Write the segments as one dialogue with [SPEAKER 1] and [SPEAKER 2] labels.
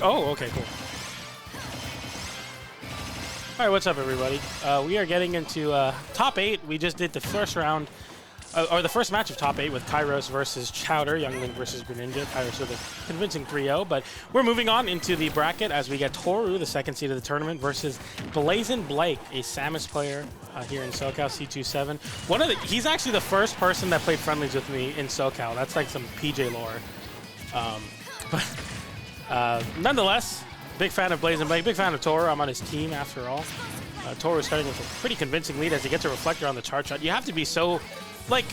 [SPEAKER 1] Oh, okay, cool. All right, what's up, everybody? We are getting into top 8. We just did the first round, or the first match of top 8 with Kairos versus Chowder, Youngling versus Greninja. Kairos with a convincing 3-0, but we're moving on into the bracket as we get Tohru, the second seed of the tournament, versus Blaznblake, a Samus player here in SoCal, C27. He's actually the first person that played friendlies with me in SoCal. That's like some PJ lore. Nonetheless, big fan of Blaznblake, big fan of Tohru. I'm on his team after all. Tohru is starting with a pretty convincing lead as he gets a reflector on the charge shot. You have to be so, like,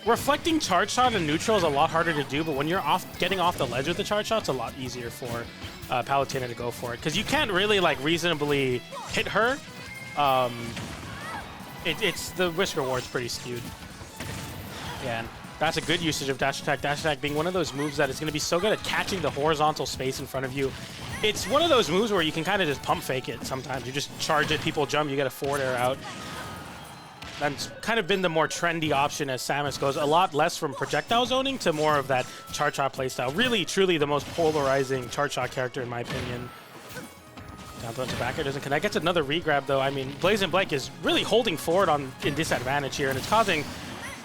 [SPEAKER 1] reflecting charge shot in neutral is a lot harder to do, but when you're getting off the ledge with the charge shot, it's a lot easier for Palutena to go for it. Because you can't really, like, reasonably hit her. It's the risk reward's pretty skewed. Yeah. That's a good usage of dash attack. Dash attack being one of those moves that is going to be so good at catching the horizontal space in front of you. It's one of those moves where you can kind of just pump fake it sometimes. You just charge it, people jump, you get a forward air out. That's kind of been the more trendy option as Samus goes. A lot less from projectile zoning to more of that charge shot playstyle. Really, truly the most polarizing charge shot character in my opinion. Down throw into back air, doesn't connect. Gets another regrab though. I mean, Blaznblake is really holding forward in disadvantage here, and it's causing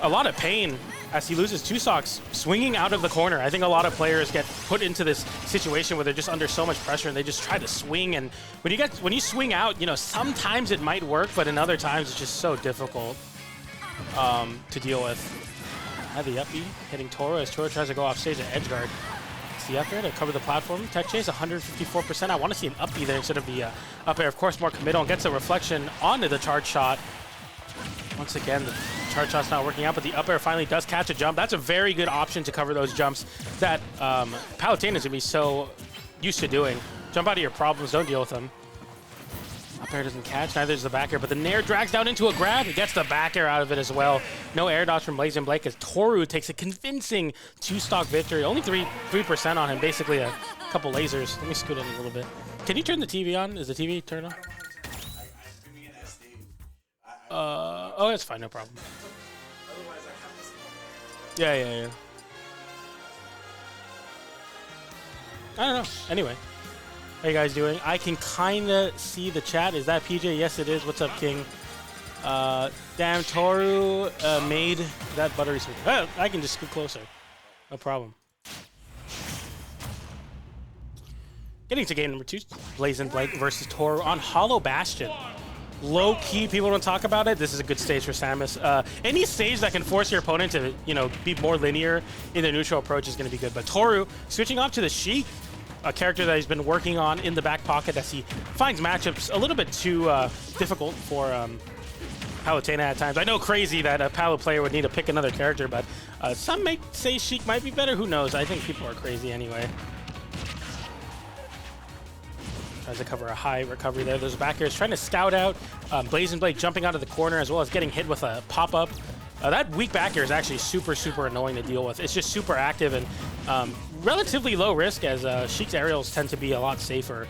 [SPEAKER 1] a lot of pain as he loses 2 stocks swinging out of the corner. I think a lot of players get put into this situation where they're just under so much pressure and they just try to swing. And when you swing out, you know, sometimes it might work, but in other times it's just so difficult to deal with. The up B hitting Tohru as Tohru tries to go off stage at edge guard. It's the up air to cover the platform. Tech chase 154%. I want to see an up B there instead of the up air. Of course, more committal and gets a reflection onto the charge shot. Once again, the charge shot's not working out, but the up air finally does catch a jump. That's a very good option to cover those jumps that Palutena is going to be so used to doing. Jump out of your problems, don't deal with them. Up air doesn't catch, neither does the back air, but the Nair drags down into a grab. He gets the back air out of it as well. No air dodge from Blaznblake as Tohru takes a convincing 2-stock victory. Only 3% on him, basically a couple lasers. Let me scoot in a little bit. Can you turn the TV on? Is the TV turned on? Oh, that's fine, no problem. Yeah. I don't know. Anyway, how you guys doing? I can kind of see the chat. Is that PJ? Yes, it is. What's up, King? Damn, Tohru made that buttery sweet. Oh, I can just scoot closer. No problem. Getting to game number 2, Blaznblake versus Tohru on Hollow Bastion. Low-key, people don't talk about it. This is a good stage for Samus. Any stage that can force your opponent to, you know, be more linear in their neutral approach is going to be good. But Tohru switching off to the Sheik, a character that he's been working on in the back pocket as he finds matchups a little bit too difficult for Palutena at times. I know crazy that a Palu player would need to pick another character, but some may say Sheik might be better. Who knows? I think people are crazy anyway. Tries to cover a high recovery there. Those back airs trying to scout out. Blaznblake jumping out of the corner as well as getting hit with a pop-up. That weak back air is actually super, super annoying to deal with. It's just super active and relatively low risk as Sheik's aerials tend to be a lot safer.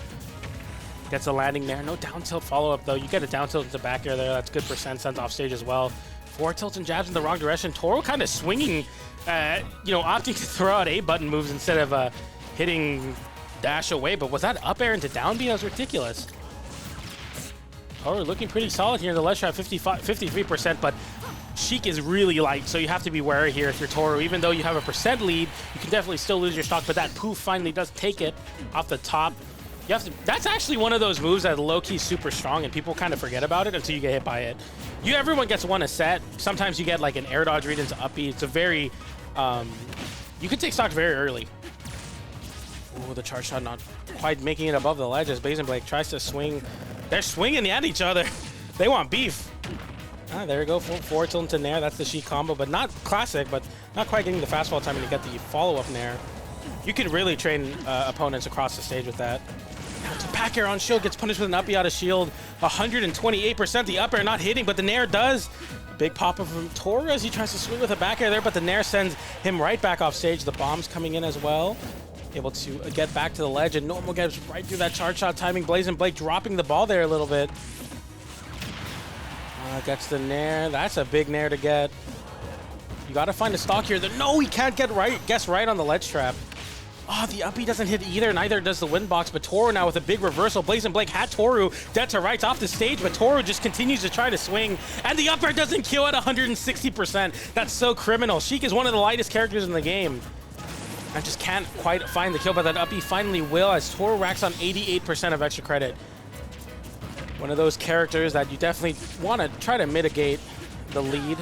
[SPEAKER 1] Gets a landing there. No down tilt follow-up though. You get a down tilt into back air there. That's good for sends off stage as well. 4 tilts and jabs in the wrong direction. Tohru kind of swinging, you know, opting to throw out A-button moves instead of hitting dash away, but was that up air into down B? That was ridiculous. Tohru looking pretty solid here in the left shot, 53%, but Sheik is really light, so you have to be wary here if you're Tohru. Even though you have a % lead, you can definitely still lose your stock, but that poof finally does take it off the top. You have to, that's actually one of those moves that low-key super strong, and people kind of forget about it until you get hit by it. Everyone gets one a set. Sometimes you get like an air dodge read into up B. It's a very, you can take stock very early. Oh, the charge shot not quite making it above the ledge as Blaznblake tries to swing. They're swinging at each other. They want beef. There we go. 4 tilt into Nair. That's the Sheik combo, but not classic, but not quite getting the fastball timing to get the follow-up Nair. You can really train opponents across the stage with that. Back air on shield gets punished with an up B out of shield. 128%. The up air not hitting, but the Nair does. Big pop-up from Tohru as he tries to swing with a back air there, but the Nair sends him right back off stage. The bomb's coming in as well. able to get back to the ledge, and normal gets right through that charge shot timing. Blaznblake dropping the ball there a little bit. Gets the nair. That's a big nair to get. You got to find a stock here. No, he can't guess right on the ledge trap. Oh, the uppy doesn't hit either. Neither does the wind box, but Tohru now with a big reversal. Blaznblake had Tohru dead to rights off the stage, but Tohru just continues to try to swing, and the up air doesn't kill at 160%. That's so criminal. Sheik is one of the lightest characters in the game. I just can't quite find the kill, but that uppy finally will, as Tohru racks on 88% of extra credit. One of those characters that you definitely want to try to mitigate the lead.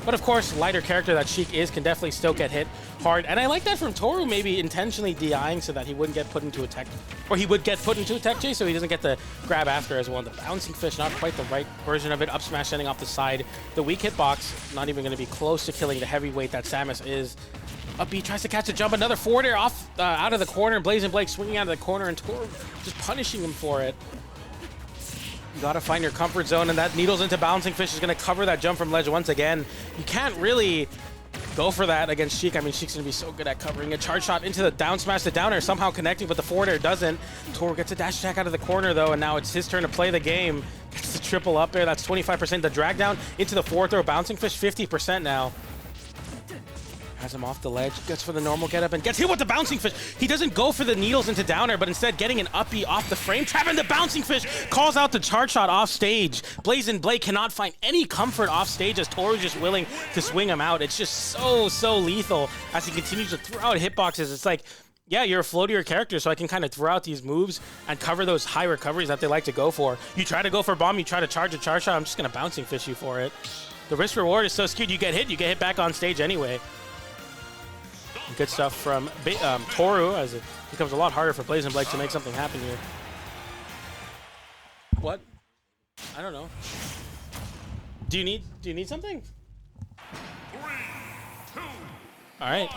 [SPEAKER 1] But of course, lighter character that Sheik is can definitely still get hit hard. And I like that from Tohru, maybe intentionally DIing so that he wouldn't get put into a tech, or he would get put into a tech chase so he doesn't get the grab after as well. And the bouncing fish, not quite the right version of it. Up smash ending off the side. The weak hitbox, not even going to be close to killing the heavyweight that Samus is. Up B tries to catch a jump, another forward air off out of the corner. Blaznblake swinging out of the corner, and Tohru just punishing him for it. You gotta find your comfort zone, and that needles into bouncing fish is gonna cover that jump from ledge once again. You can't really go for that against Sheik. I mean, Sheik's gonna be so good at covering a charge shot into the down smash. The down air somehow connecting, but the forward air doesn't. Tohru gets a dash attack out of the corner though, and now it's his turn to play the game. Gets the triple up air, that's 25%. The drag down into the forward throw, bouncing fish 50% now. Has him off the ledge, gets for the normal get up, and gets hit with the bouncing fish. He doesn't go for the needles into down air, but instead getting an uppy off the frame trap, and the bouncing fish calls out the charge shot off stage. Blaznblake cannot find any comfort off stage as Tohru is just willing to swing him out. It's just so lethal as he continues to throw out hitboxes. It's like, yeah, you're a floatier character, so I can kind of throw out these moves and cover those high recoveries that they like to go for. You try to go for bomb, you try to charge a charge shot, I'm just gonna bouncing fish you for it. The risk reward is so skewed, you get hit back on stage anyway. Good stuff from Tohru, as it becomes a lot harder for Blaznblake to make something happen here. What? I don't know. Do you need something?
[SPEAKER 2] 3, 2,
[SPEAKER 1] all right.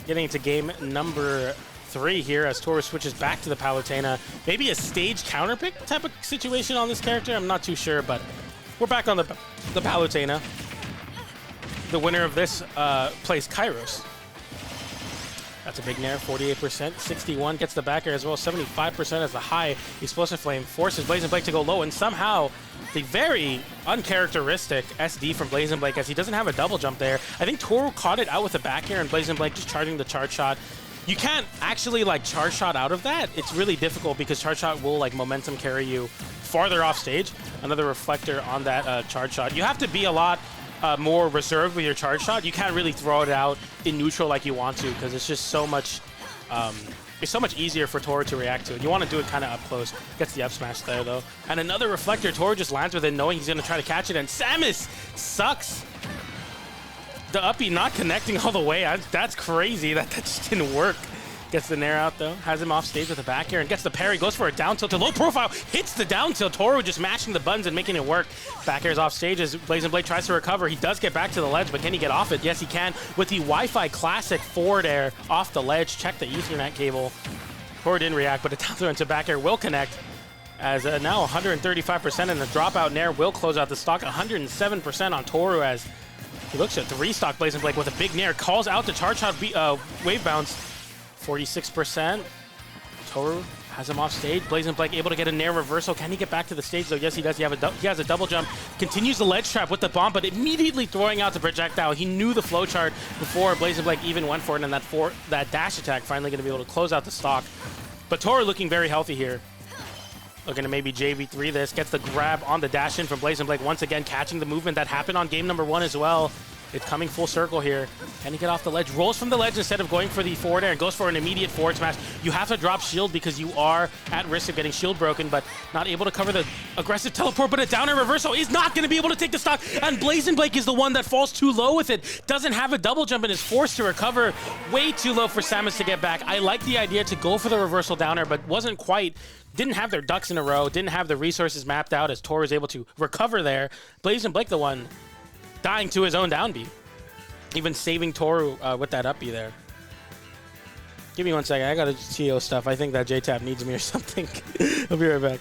[SPEAKER 1] Getting into game number 3 here as Tohru switches back to the Palutena. Maybe a stage counterpick type of situation on this character. I'm not too sure, but we're back on the Palutena. The winner of this plays Kairos. That's a big nair, 48%. 61 gets the back air as well. 75% as the high explosive flame forces Blaznblake to go low, and somehow the very uncharacteristic SD from Blaznblake, as he doesn't have a double jump there. I think Tohru caught it out with the back air, and Blaznblake just charging the charge shot. You can't actually like charge shot out of that. It's really difficult because charge shot will like momentum carry you farther off stage. Another reflector on that charge shot. You have to be a lot more reserved with your charge shot. You can't really throw it out in neutral like you want to, because it's just so much it's so much easier for Tohru to react to it. You want to do it kind of up close. Gets the up smash there though, and another reflector. Tohru just lands with it knowing he's going to try to catch it, and Samus sucks. The uppy not connecting all the way. That's crazy that just didn't work. Gets the nair out though, has him off stage with the back air, and gets the parry, goes for a down tilt to low profile, hits the down tilt. Tohru just mashing the buttons and making it work. Back air's off stage as Blaznblake tries to recover. He does get back to the ledge, but can he get off it? Yes, he can with the Wi-Fi classic forward air off the ledge. Check the Ethernet cable. Tohru didn't react, but a down throw into back air will connect. As now 135%, and the dropout nair will close out the stock. 107% on Tohru as he looks at 3-stock Blaznblake with a big nair, calls out the charge shot wave bounce. 46%. Tohru has him off stage. Blaznblake able to get a nair reversal. Can he get back to the stage though? Yes, he does. He has a double jump. Continues the ledge trap with the bomb, but immediately throwing out the projectile. He knew the flowchart before Blaznblake even went for it, and that dash attack finally going to be able to close out the stock. But Tohru looking very healthy here. Looking to maybe JV3 this. Gets the grab on the dash in from Blaznblake. Once again, catching the movement that happened on game number 1 as well. It's coming full circle here. Can he get off the ledge? Rolls from the ledge instead of going for the forward air, and goes for an immediate forward smash. You have to drop shield because you are at risk of getting shield broken, but not able to cover the aggressive teleport, but a down air reversal is not going to be able to take the stock, and Blaznblake is the one that falls too low with it. Doesn't have a double jump and is forced to recover. Way too low for Samus to get back. I like the idea to go for the reversal down air, but wasn't quite. Didn't have their ducks in a row. Didn't have the resources mapped out as Tohru is able to recover there. Blaznblake the one dying to his own down B. Even saving Tohru with that uppy there. Give me 1 second. I got to TO stuff. I think that J-Tap needs me or something. I'll be right back.